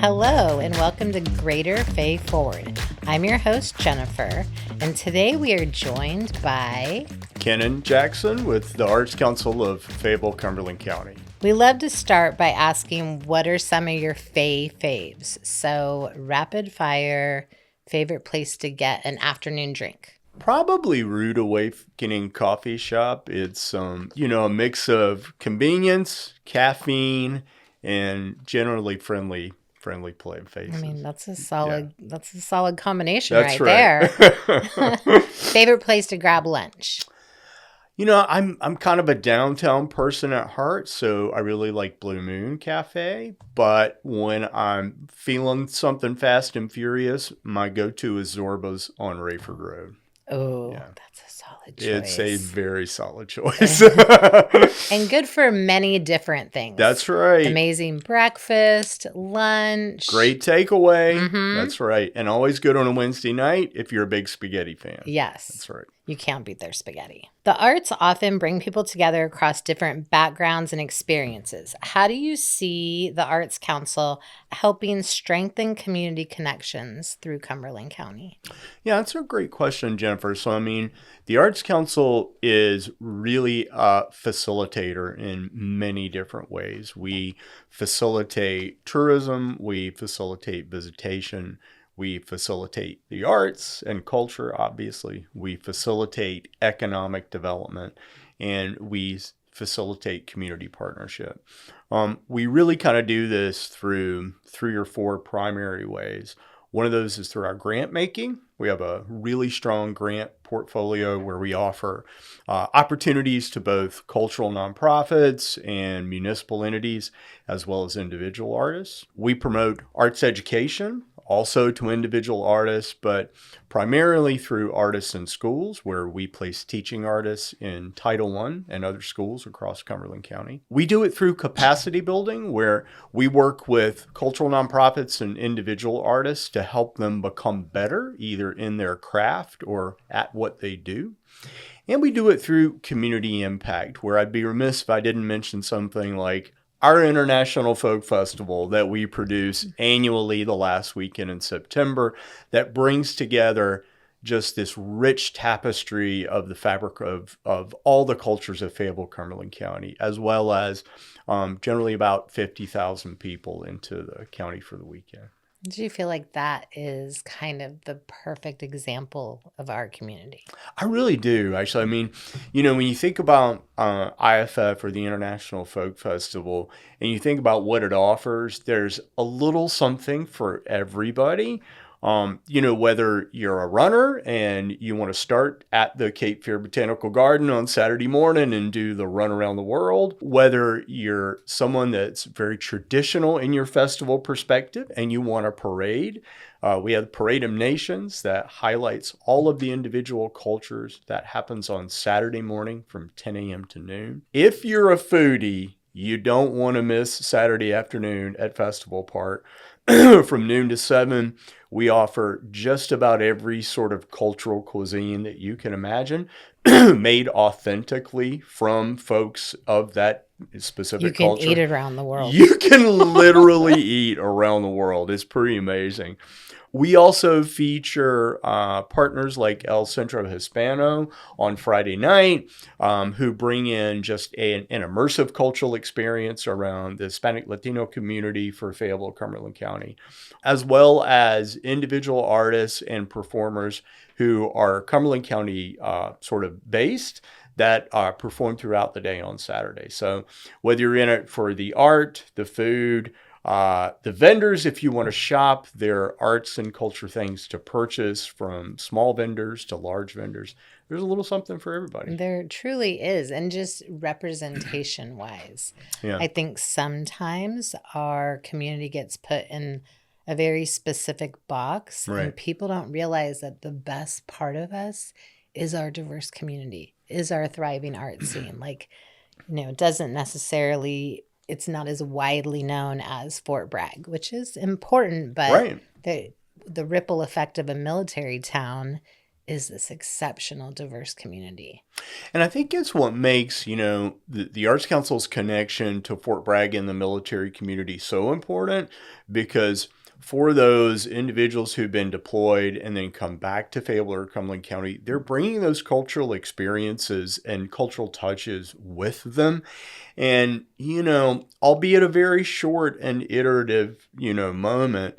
Hello, and welcome to Greater Fay Forward. I'm your host, Jennifer, and today we are joined by Kennon Jackson with the Arts Council of Fayetteville, Cumberland County. We love to start by asking what are some of your Fay faves? So, rapid fire, favorite place to get an afternoon drink? Probably Rude Awakening Coffee Shop. It's a mix of convenience, caffeine, and generally friendly play faces. I mean, that's a solid combination That's right there. Favorite place to grab lunch? You know, I'm kind of a downtown person at heart, so I really like Blue Moon Cafe. But when I'm feeling something fast and furious, my go-to is Zorba's on Rayford Road. Oh, yeah. That's a solid choice. It's a very solid choice. And good for many different things. That's right. Amazing breakfast, lunch. Great takeaway. Mm-hmm. That's right. And always good on a Wednesday night if you're a big spaghetti fan. Yes. That's right. You can't beat their spaghetti. The arts often bring people together across different backgrounds and experiences. How do you see the Arts Council helping strengthen community connections through Cumberland County? Yeah, that's a great question, Jennifer. So, I mean, the Arts Council is really a facilitator in many different ways. We facilitate tourism, we facilitate visitation, we facilitate the arts and culture, obviously. We facilitate economic development, and we facilitate community partnership. We really kind of do this through 3 or 4 primary ways. One of those is through our grant making. We have a really strong grant portfolio where we offer opportunities to both cultural nonprofits and municipal entities, as well as individual artists. We promote arts education, also to individual artists, but primarily through artists in schools, where we place teaching artists in Title I and other schools across Cumberland County. We do it through capacity building, where we work with cultural nonprofits and individual artists to help them become better, either in their craft or at what they do. And we do it through community impact, where I'd be remiss if I didn't mention something like our International Folk Festival that we produce annually the last weekend in September, that brings together just this rich tapestry of the fabric of all the cultures of Fayetteville, Cumberland County, as well as generally about 50,000 people into the county for the weekend. Do you feel like that is kind of the perfect example of our community? I really do, actually. I mean, when you think about IFF, or the International Folk Festival, and you think about what it offers, there's a little something for everybody. Whether you're a runner and you want to start at the Cape Fear Botanical Garden on Saturday morning and do the run around the world, whether you're someone that's very traditional in your festival perspective and you want a parade, we have Parade of Nations that highlights all of the individual cultures. That happens on Saturday morning from 10 a.m. to noon. If you're a foodie, you don't want to miss Saturday afternoon at Festival Park. From noon to 7, we offer just about every sort of cultural cuisine that you can imagine, made authentically from folks of that specific culture. You can eat it around the world. You can literally eat around the world. It's pretty amazing. We also feature partners like El Centro Hispano on Friday night, who bring in just an immersive cultural experience around the Hispanic Latino community for Fayetteville, Cumberland County, as well as individual artists and performers who are Cumberland County sort of based, that perform throughout the day on Saturday. So whether you're in it for the art, the food, the vendors, if you want to shop, there are arts and culture things to purchase, from small vendors to large vendors. There's a little something for everybody. There truly is. And just representation wise, yeah. I think sometimes our community gets put in a very specific box, right, and people don't realize that the best part of us is our diverse community, is our thriving art scene. It doesn't necessarily, it's not as widely known as Fort Bragg, which is important, but right, the ripple effect of a military town is this exceptional, diverse community. And I think it's what makes, the Arts Council's connection to Fort Bragg and the military community so important, because for those individuals who've been deployed and then come back to Fayetteville or Cumberland County, they're bringing those cultural experiences and cultural touches with them. And, albeit a very short and iterative, moment,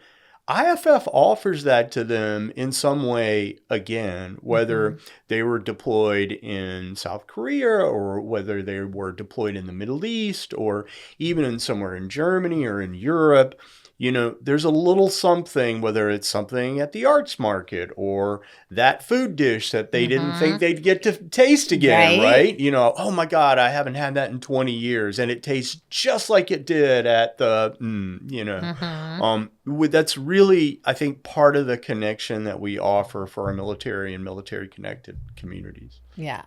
IFF offers that to them in some way again, whether they were deployed in South Korea or whether they were deployed in the Middle East or even in somewhere in Germany or in Europe. There's a little something, whether it's something at the arts market or that food dish that they didn't think they'd get to taste again, right? Oh my God, I haven't had that in 20 years and it tastes just like it did at the, that's really, I think, part of the connection that we offer for our military and military connected communities. Yeah,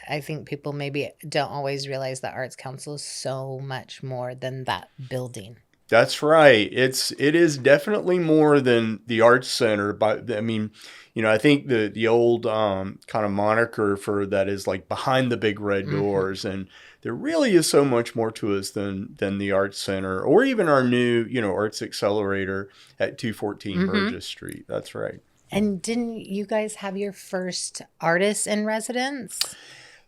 I think people maybe don't always realize the Arts Council is so much more than that building. That's right. It is definitely more than the Arts Center, but I mean, I think the old kind of moniker for that is like behind the big red doors, and there really is so much more to us than the Arts Center or even our new, Arts Accelerator at 214 Burgess Street. That's right. And didn't you guys have your first artist in residence?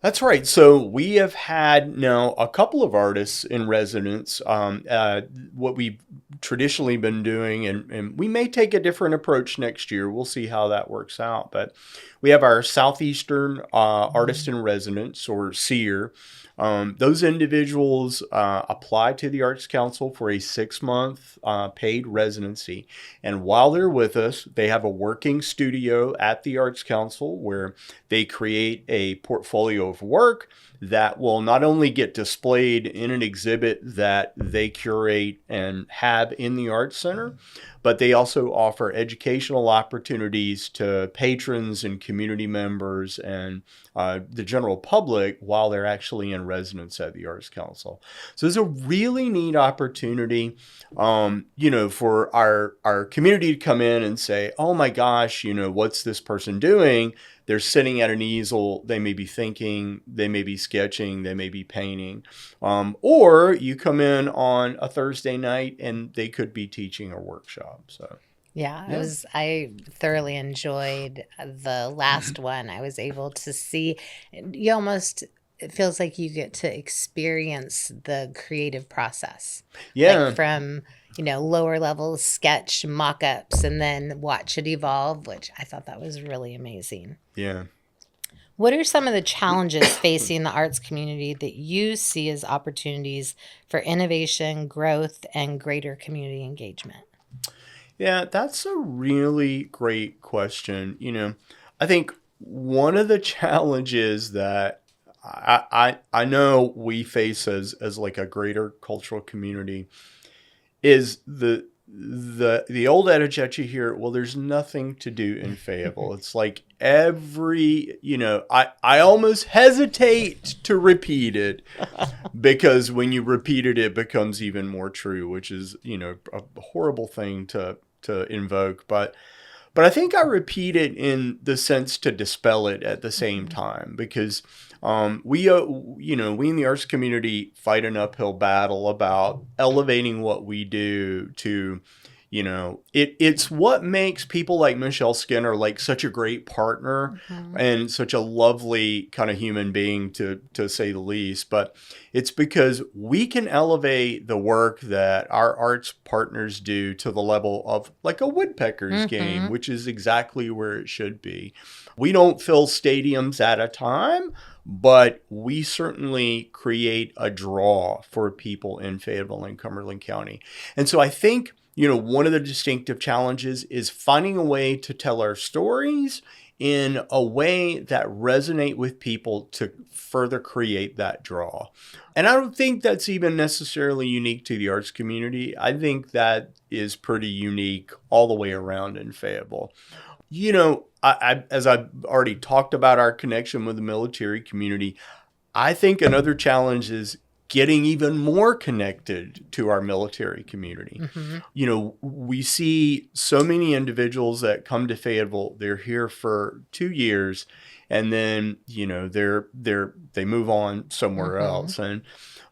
That's right. So we have had now a couple of artists in residence. What we've traditionally been doing, and we may take a different approach next year. We'll see how that works out. But we have our Southeastern Artist in Residence, or SEER. Those individuals apply to the Arts Council for a 6-month paid residency. And while they're with us, they have a working studio at the Arts Council where they create a portfolio of work that will not only get displayed in an exhibit that they curate and have in the Arts Center, but they also offer educational opportunities to patrons and community members and the general public while they're actually in residence at the Arts Council. So it's a really neat opportunity, for our community to come in and say, oh my gosh, what's this person doing? They're sitting at an easel. They may be thinking, they may be sketching, they may be painting. Or you come in on a Thursday night and they could be teaching a workshop. So yeah. I thoroughly enjoyed the last one. I was able to see, it feels like you get to experience the creative process. Yeah. Like from, lower level sketch mock-ups and then watch it evolve, which I thought that was really amazing. Yeah. What are some of the challenges facing the arts community that you see as opportunities for innovation, growth, and greater community engagement? Yeah, that's a really great question. I think one of the challenges that I know we face as like a greater cultural community is the old adage that you hear, well, there's nothing to do in Fayetteville. It's like I almost hesitate to repeat it because when you repeat it, it becomes even more true, which is, a horrible thing to invoke. But I think I repeat it in the sense to dispel it at the same time, because we in the arts community fight an uphill battle about elevating what we do to, it's what makes people like Michelle Skinner like such a great partner and such a lovely kind of human being to say the least. But it's because we can elevate the work that our arts partners do to the level of like a woodpecker's game, which is exactly where it should be. We don't fill stadiums at a time, but we certainly create a draw for people in Fayetteville and Cumberland County. And so I think, one of the distinctive challenges is finding a way to tell our stories in a way that resonate with people to further create that draw. And I don't think that's even necessarily unique to the arts community. I think that is pretty unique all the way around in Fayetteville. As I've already talked about our connection with the military community, I think another challenge is getting even more connected to our military community. We see so many individuals that come to Fayetteville, they're here for 2 years, and then, they move on somewhere else. And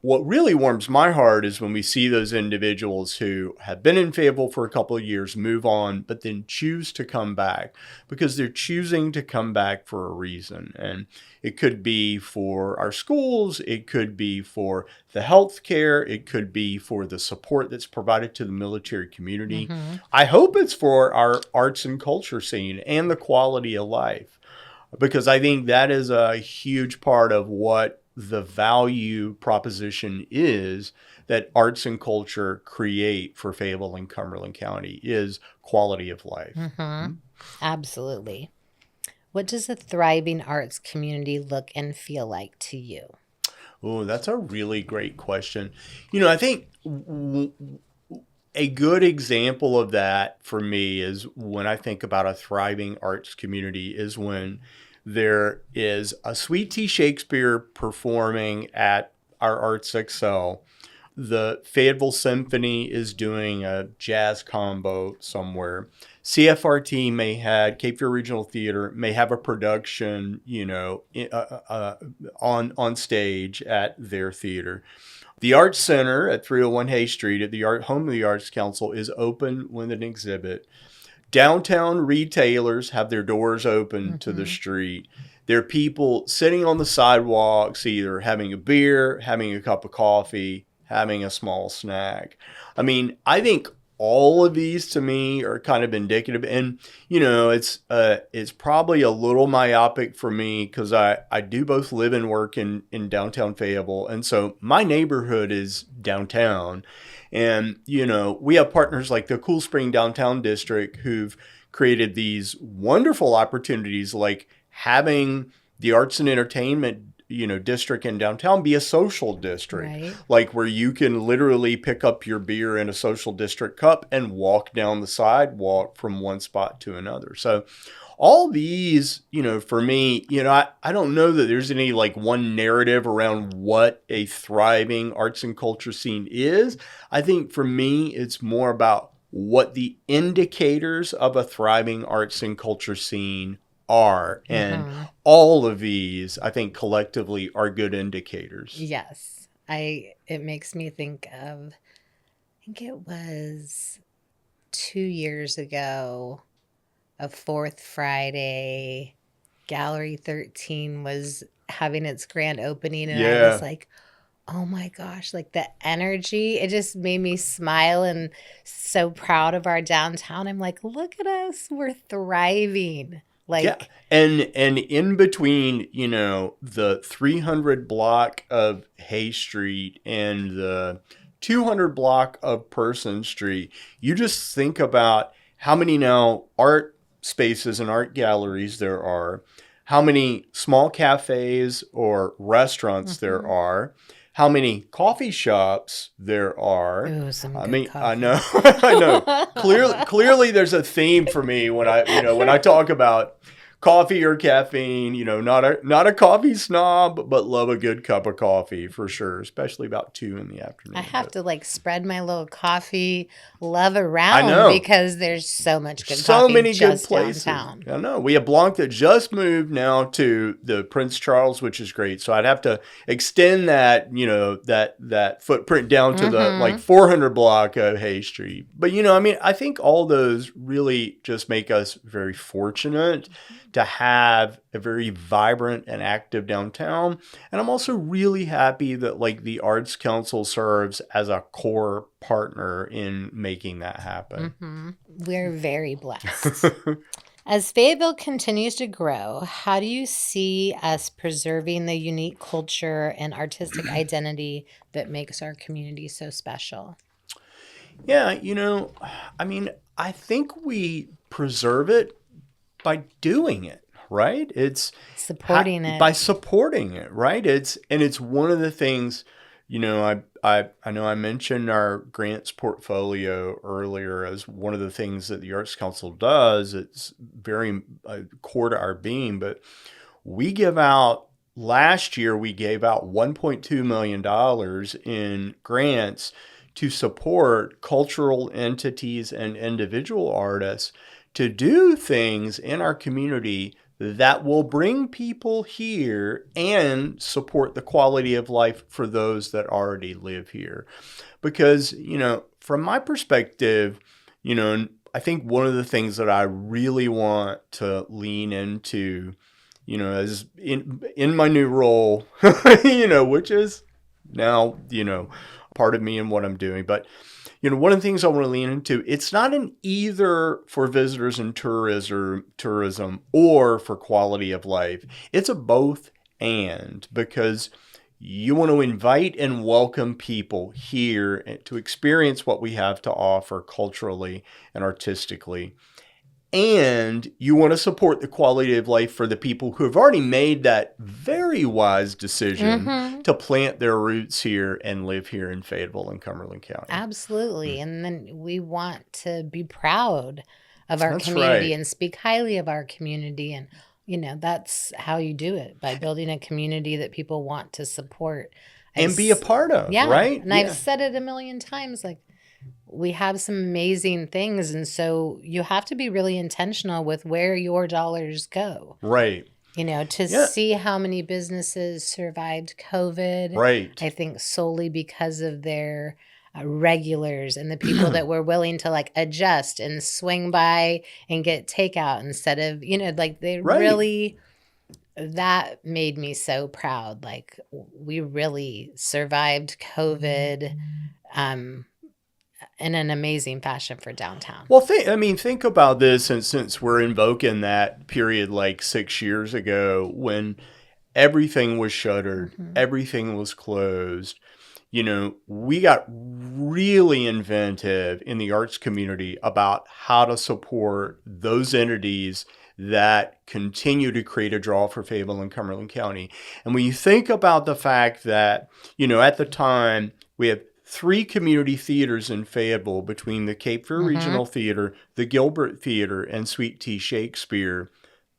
what really warms my heart is when we see those individuals who have been in Fayetteville for a couple of years move on, but then choose to come back, because they're choosing to come back for a reason. And it could be for our schools, it could be for the health care, it could be for the support that's provided to the military community. I hope it's for our arts and culture scene and the quality of life, because I think that is a huge part of what the value proposition is that arts and culture create for Fayetteville and Cumberland County is quality of life. Absolutely. What does a thriving arts community look and feel like to you? Oh, that's a really great question. I think a good example of that for me is when I think about a thriving arts community is when there is a Sweet Tea Shakespeare performing at our Arts Excel. The Fayetteville Symphony is doing a jazz combo somewhere. CFRT Cape Fear Regional Theater may have a production, on stage at their theater. The Arts Center at 301 Hay Street at the home of the Arts Council is open with an exhibit. Downtown retailers have their doors open to the street. There are people sitting on the sidewalks, either having a beer, having a cup of coffee, having a small snack. I mean, I think all of these to me are kind of indicative. And, it's probably a little myopic for me because I do both live and work in downtown Fayetteville. And so my neighborhood is downtown. And, we have partners like the Cool Spring Downtown District who've created these wonderful opportunities, like having the arts and entertainment district in downtown be a social district, right? Like where you can literally pick up your beer in a social district cup and walk down the sidewalk from one spot to another. So all these, for me, I don't know that there's any like one narrative around what a thriving arts and culture scene is. I think for me, it's more about what the indicators of a thriving arts and culture scene are. And all of these, I think, collectively are good indicators. Yes. It makes me think of, I think it was 2 years ago, a Fourth Friday, Gallery 13 was having its grand opening. And I was like, oh my gosh, like the energy, it just made me smile and so proud of our downtown. I'm like, look at us, we're thriving. And in between, the 300 block of Hay Street and the 200 block of Person Street, you just think about how many now art spaces and art galleries there are, how many small cafes or restaurants there are, how many coffee shops there are. Ooh, some good coffee. I know. I know. Clearly there's a theme for me when I talk about coffee or caffeine, not a coffee snob, but love a good cup of coffee for sure, especially about 2 p.m. I have to spread my little coffee love around because there's so much good so coffee many just good places. Downtown. I know. We have Blanc that just moved now to the Prince Charles, which is great. So I'd have to extend that, that footprint down to the 400 block of Hay Street. But, I think all those really just make us very fortunate to have a very vibrant and active downtown. And I'm also really happy that the Arts Council serves as a core partner in making that happen. We're very blessed. As Fayetteville continues to grow, how do you see us preserving the unique culture and artistic identity that makes our community so special? Yeah, I think we preserve it by doing it, right? It's supporting it. By supporting it, right? It's one of the things, I know I mentioned our grants portfolio earlier as one of the things that the Arts Council does. It's very core to our being, but we give out last year we gave out $1.2 million in grants to support cultural entities and individual artists to do things in our community that will bring people here and support the quality of life for those that already live here. Because, from my perspective, I think one of the things that I really want to lean into, as in my new role, which is now, part of me and what I'm doing. But, one of the things I want to lean into, it's not an either for visitors and tourism or for quality of life. It's a both and, because you want to invite and welcome people here to experience what we have to offer culturally and artistically. And you want to support the quality of life for the people who have already made that very wise decision to plant their roots here and live here in Fayetteville and Cumberland County. Absolutely. And then we want to be proud of our community and speak highly of our community. And, that's how you do it, by building a community that people want to support. And be a part of, right? And I've said it a million times, we have some amazing things. And so you have to be really intentional with where your dollars go. Right. To see how many businesses survived COVID. Right. I think solely because of their regulars and the people that were willing to adjust and swing by and get takeout instead of, they really, that made me so proud. We really survived COVID, in an amazing fashion for downtown. Well, think about this, and since we're invoking that period 6 years ago when everything was shuttered, everything was closed, we got really inventive in the arts community about how to support those entities that continue to create a draw for Fayetteville and Cumberland County. And when you think about the fact that, at the time, we have 3 community theaters in Fayetteville between the Cape Fear Regional Theater, the Gilbert Theater, and Sweet Tea Shakespeare.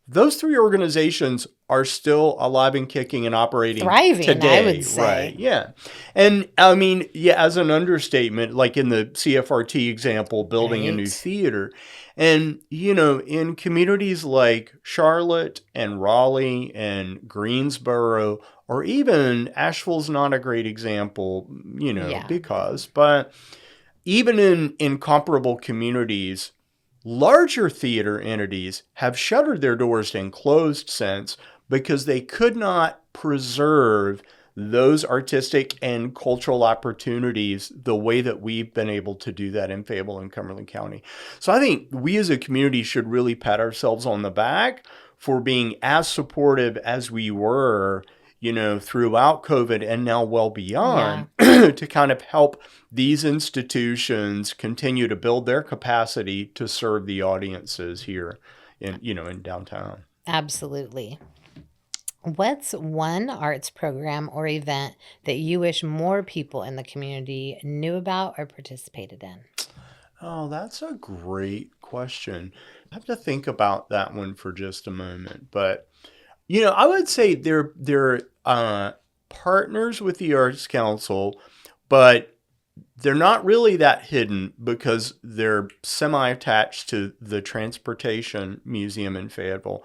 Those 3 organizations are still alive and kicking and operating thriving today, I would say. Right? Yeah. And as an understatement, like in the CFRT example, building a new theater. And, in communities like Charlotte and Raleigh and Greensboro, or even Asheville's not a great example, but even in comparable communities, larger theater entities have shuttered their doors and closed since because they could not preserve those artistic and cultural opportunities the way that we've been able to do that in Fayetteville and Cumberland County. So I think we as a community should really pat ourselves on the back for being as supportive as we were, throughout COVID and now well beyond, to kind of help these institutions continue to build their capacity to serve the audiences here in downtown. Absolutely. What's one arts program or event that you wish more people in the community knew about or participated in? Oh, that's a great question. I have to think about that one for just a moment. But, I would say they're partners with the Arts Council, but they're not really that hidden because they're semi-attached to the Transportation Museum in Fayetteville.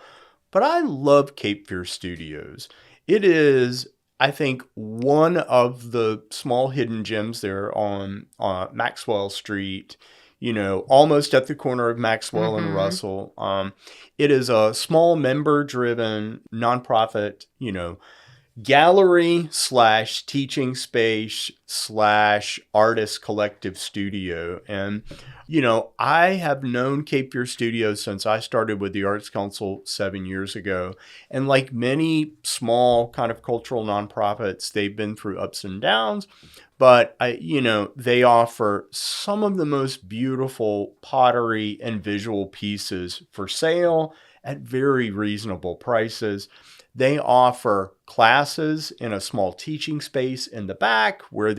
But I love Cape Fear Studios. It is, I think, one of the small hidden gems there on Maxwell Street, almost at the corner of Maxwell and Russell. It is a small member-driven nonprofit, gallery / teaching space / artist collective studio. And, I have known Cape Fear Studios since I started with the Arts Council 7 years ago. And like many small kind of cultural nonprofits, they've been through ups and downs. But, they offer some of the most beautiful pottery and visual pieces for sale at very reasonable prices. They offer classes in a small teaching space in the back where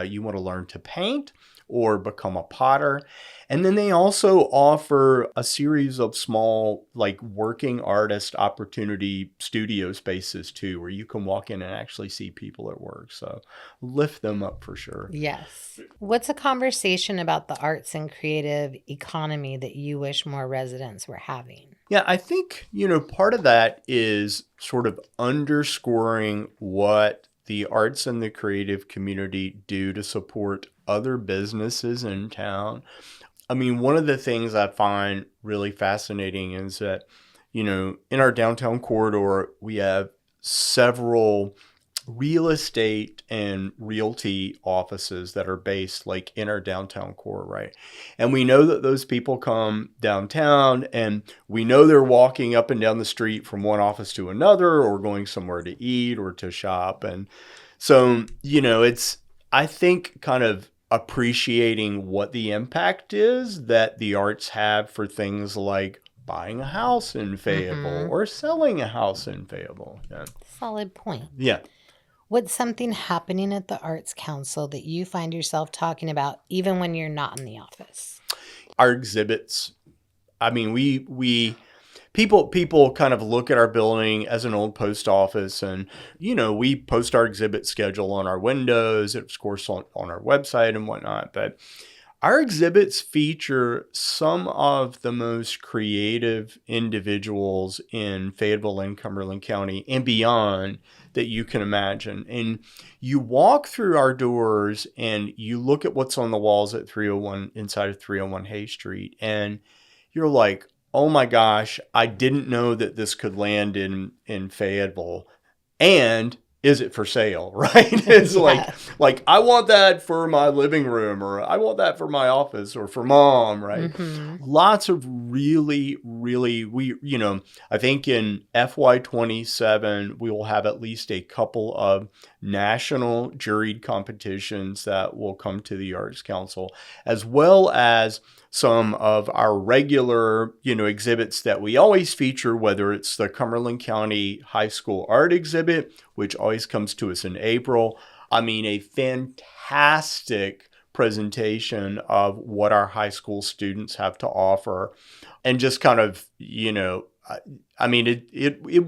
you want to learn to paint or become a potter. And then they also offer a series of small, like working artist opportunity studio spaces too, where you can walk in and actually see people at work. So lift them up for sure. Yes. What's a conversation about the arts and creative economy that you wish more residents were having? Yeah, I think, part of that is sort of underscoring what the arts and the creative community do to support other businesses in town. I mean, one of the things I find really fascinating is that, in our downtown corridor, we have several real estate and realty offices that are based like in our downtown core, right? And we know that those people come downtown and we know they're walking up and down the street from one office to another or going somewhere to eat or to shop. And so, it's, I think, kind of appreciating what the impact is that the arts have for things like buying a house in Fayetteville or selling a house in Fayetteville. Yeah. Solid point. Yeah. What's something happening at the Arts Council that you find yourself talking about even when you're not in the office? Our exhibits. I mean, people kind of look at our building as an old post office, and we post our exhibit schedule on our windows, of course on our website and whatnot. But our exhibits feature some of the most creative individuals in Fayetteville and Cumberland County and beyond that you can imagine. And you walk through our doors and you look at what's on the walls at 301 inside of 301 Hay Street, and you're like, oh my gosh, I didn't know that this could land in Fayetteville. And is it for sale, right? It's like I want that for my living room, or I want that for my office or for mom, right? Lots of really, I think in FY27, we will have at least a couple of national juried competitions that will come to the Arts Council, as well as some of our regular, exhibits that we always feature, whether it's the Cumberland County High School Art Exhibit, which always comes to us in April. I mean, a fantastic presentation of what our high school students have to offer. And just kind of, I mean,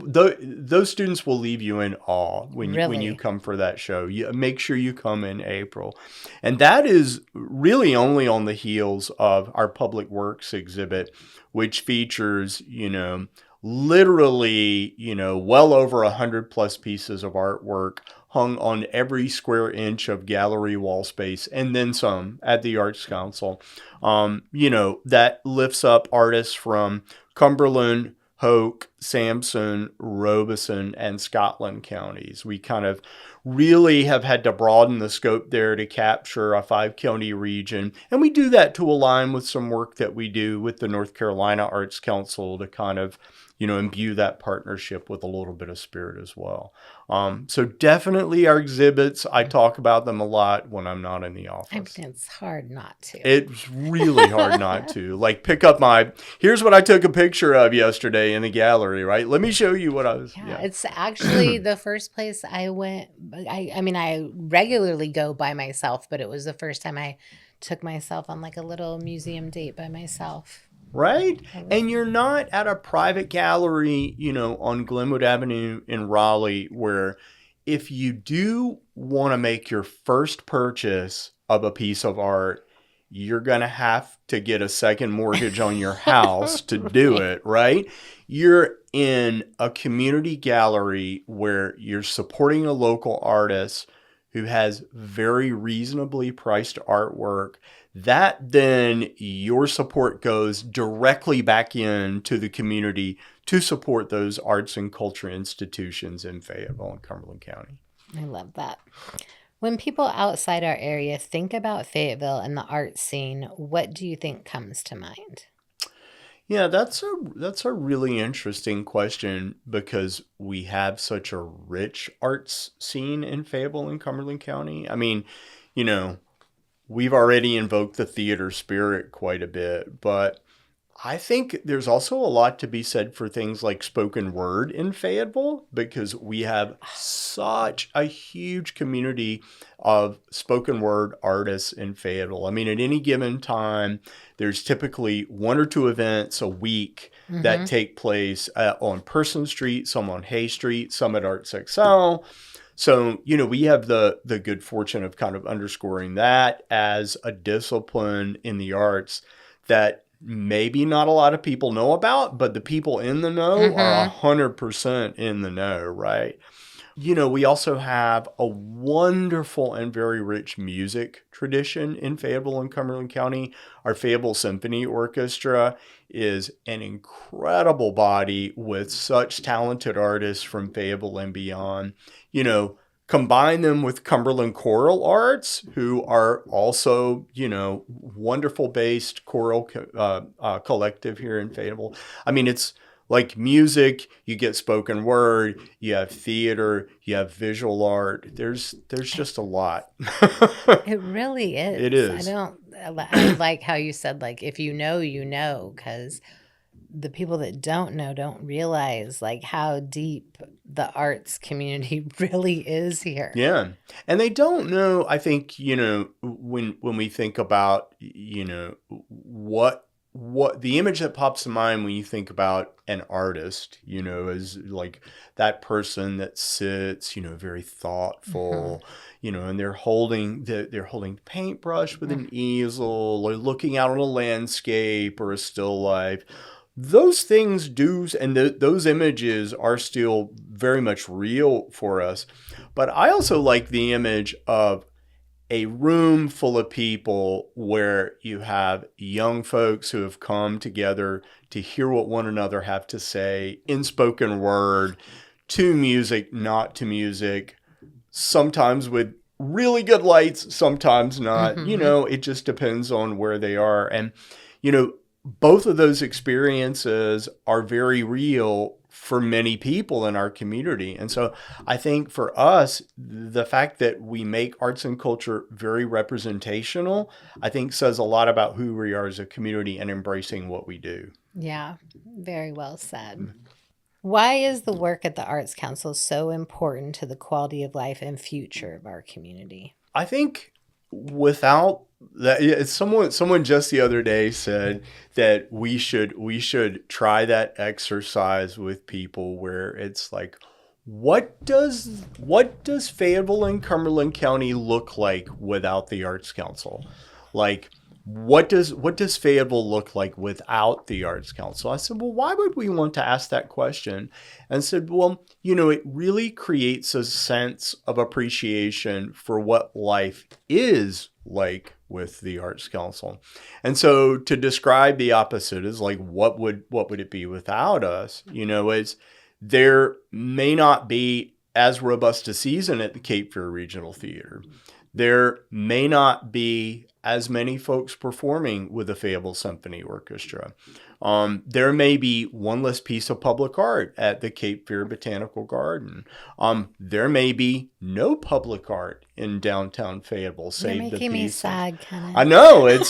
those students will leave you in awe when you come for that show. You make sure you come in April. And that is really only on the heels of our Public Works exhibit, which features, literally, well over 100 plus pieces of artwork hung on every square inch of gallery wall space, and then some at the Arts Council, that lifts up artists from Cumberland, Hoke, Sampson, Robeson, and Scotland counties. We kind of really have had to broaden the scope there to capture a 5-county region. And we do that to align with some work that we do with the North Carolina Arts Council to kind of, imbue that partnership with a little bit of spirit as well. So definitely our exhibits, I talk about them a lot when I'm not in the office. I mean, it's hard not to. It's really hard not to. Like, pick up here's what I took a picture of yesterday in the gallery, right? Let me show you what I was. Yeah. It's actually the first place I went. I mean, I regularly go by myself, but it was the first time I took myself on like a little museum date by myself. Right? And you're not at a private gallery, on Glenwood Avenue in Raleigh, where if you do want to make your first purchase of a piece of art, you're going to have to get a second mortgage on your house to do it, right? You're in a community gallery where you're supporting a local artist who has very reasonably priced artwork. That then your support goes directly back into the community to support those arts and culture institutions in Fayetteville and Cumberland County. I love that. When people outside our area think about Fayetteville and the art scene, what do you think comes to mind? Yeah, that's a really interesting question because we have such a rich arts scene in Fayetteville and Cumberland County. I mean, we've already invoked the theater spirit quite a bit, but I think there's also a lot to be said for things like spoken word in Fayetteville, because we have such a huge community of spoken word artists in Fayetteville. I mean, at any given time, there's typically 1 or 2 events a week that take place on Person Street, some on Hay Street, some at Arts Excel. So, we have the good fortune of kind of underscoring that as a discipline in the arts that maybe not a lot of people know about, but the people in the know are 100% in the know, right? We also have a wonderful and very rich music tradition in Fayetteville and Cumberland County. Our Fayetteville Symphony Orchestra is an incredible body with such talented artists from Fayetteville and beyond. Combine them with Cumberland Choral Arts, who are also, wonderful based choral collective here in Fayetteville. I mean, it's like music, you get spoken word, you have theater, you have visual art. There's just a lot. It really is. It is. I like how you said, like, if you know, because the people that don't know don't realize like how deep the arts community really is here. Yeah. And they don't know, I think, when we think about, what the image that pops to mind when you think about an artist, is like that person that sits, very thoughtful, and they're holding paintbrush with an easel, or looking out on a landscape or a still life. Those things those images are still very much real for us. But I also like the image of a room full of people where you have young folks who have come together to hear what one another have to say in spoken word, to music, not to music, sometimes with really good lights, sometimes not. It just depends on where they are. And, both of those experiences are very real for many people in our community. And so I think for us, the fact that we make arts and culture very representational, I think says a lot about who we are as a community and embracing what we do. Yeah, very well said. Why is the work at the Arts Council so important to the quality of life and future of our community? I think without that, someone just the other day said that we should try that exercise with people where it's like, what does Fayetteville and Cumberland County look like without the Arts Council? Like, what does Fayetteville look like without the Arts Council? I said, well, why would we want to ask that question? And said, well, it really creates a sense of appreciation for what life is like with the Arts Council. And so to describe the opposite is like, what would it be without us? Is there may not be as robust a season at the Cape Fear Regional Theater. There may not be as many folks performing with the Fayetteville Symphony Orchestra. There may be one less piece of public art at the Cape Fear Botanical Garden. There may be no public art in downtown Fayetteville, save the making me sad, Kennon. I know, it's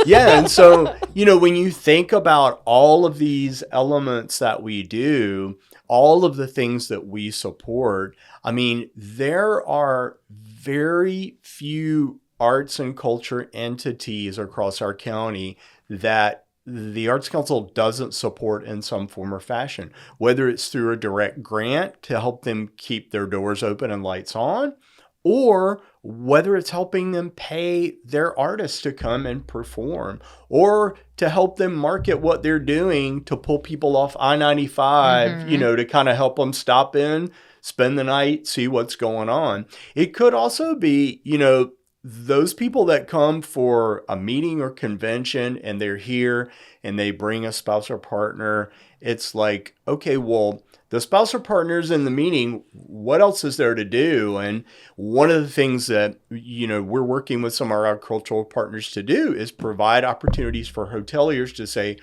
yeah. And so, when you think about all of these elements that we do, all of the things that we support, I mean, there are very few arts and culture entities across our county that the Arts Council doesn't support in some form or fashion, whether it's through a direct grant to help them keep their doors open and lights on, or whether it's helping them pay their artists to come and perform, or to help them market what they're doing to pull people off I-95, to kind of help them stop in, spend the night, see what's going on. It could also be, those people that come for a meeting or convention and they're here and they bring a spouse or partner, it's like, okay, well, the spouse or partner's in the meeting, what else is there to do? And one of the things that, we're working with some of our cultural partners to do is provide opportunities for hoteliers to say,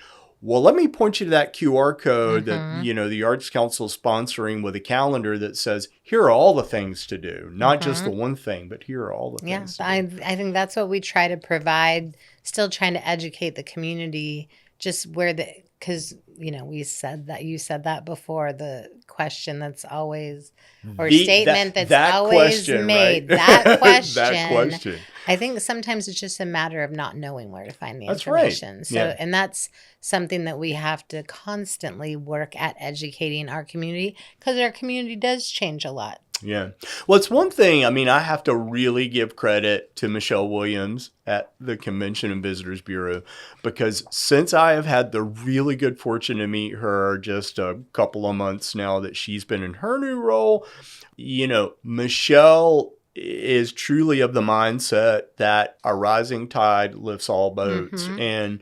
well, let me point you to that QR code that, the Arts Council is sponsoring with a calendar that says, here are all the things to do. Not just the one thing, but here are all the things to do. I think that's what we try to provide, still trying to educate the community just because, you said that before, the question that's always, or statement that's always made. Right? That question. That question. I think sometimes it's just a matter of not knowing where to find the information. Right. So, and that's something that we have to constantly work at educating our community, because our community does change a lot. Yeah. Well, it's one thing. I mean, I have to really give credit to Michelle Williams at the Convention and Visitors Bureau, because since I have had the really good fortune to meet her just a couple of months now that she's been in her new role, Michelle is truly of the mindset that a rising tide lifts all boats. Mm-hmm. And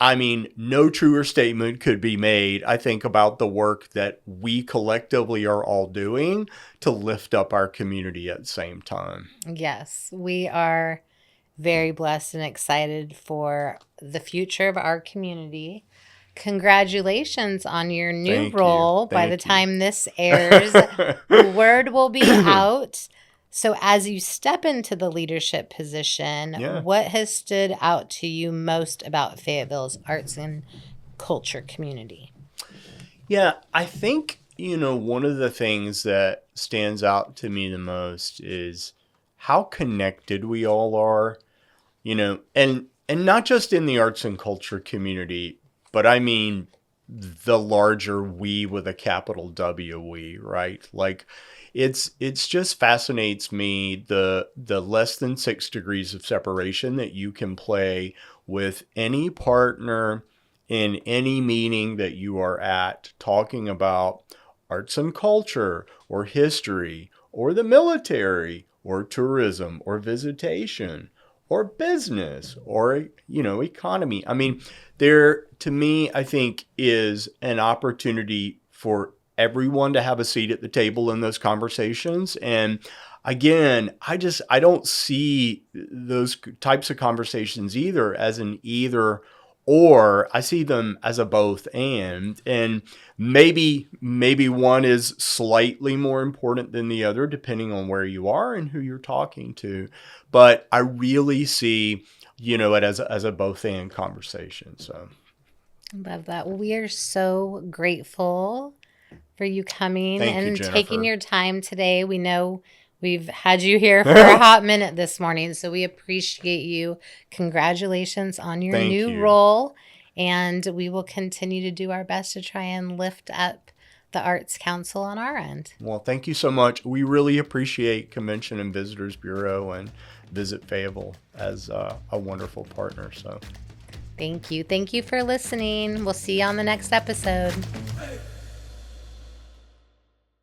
I mean, no truer statement could be made, I think, about the work that we collectively are all doing to lift up our community at the same time. Yes, we are very blessed and excited for the future of our community. Congratulations on your new role. By the time this airs, the word will be out. So as you step into the leadership position, what has stood out to you most about Fayetteville's arts and culture community? Yeah, I think, one of the things that stands out to me the most is how connected we all are, and not just in the arts and culture community, but I mean the larger we with a capital W, we, right? Like, it's just fascinates me the less than 6 degrees of separation that you can play with any partner in any meeting that you are at, talking about arts and culture or history or the military or tourism or visitation or business or, economy. I mean, there, to me, I think, is an opportunity for everyone to have a seat at the table in those conversations. And again, I don't see those types of conversations either as an either or. I see them as a both and maybe one is slightly more important than the other depending on where you are and who you're talking to. But I really see, it as a both and conversation. So love that. Well, we are so grateful for you coming and taking your time today. We know we've had you here for a hot minute this morning, so we appreciate you. Congratulations on your new role, and we will continue to do our best to try and lift up the Arts Council on our end. Well, thank you so much. We really appreciate Convention and Visitors Bureau and Visit Fayetteville as a wonderful partner. So thank you. Thank you for listening. We'll see you on the next episode.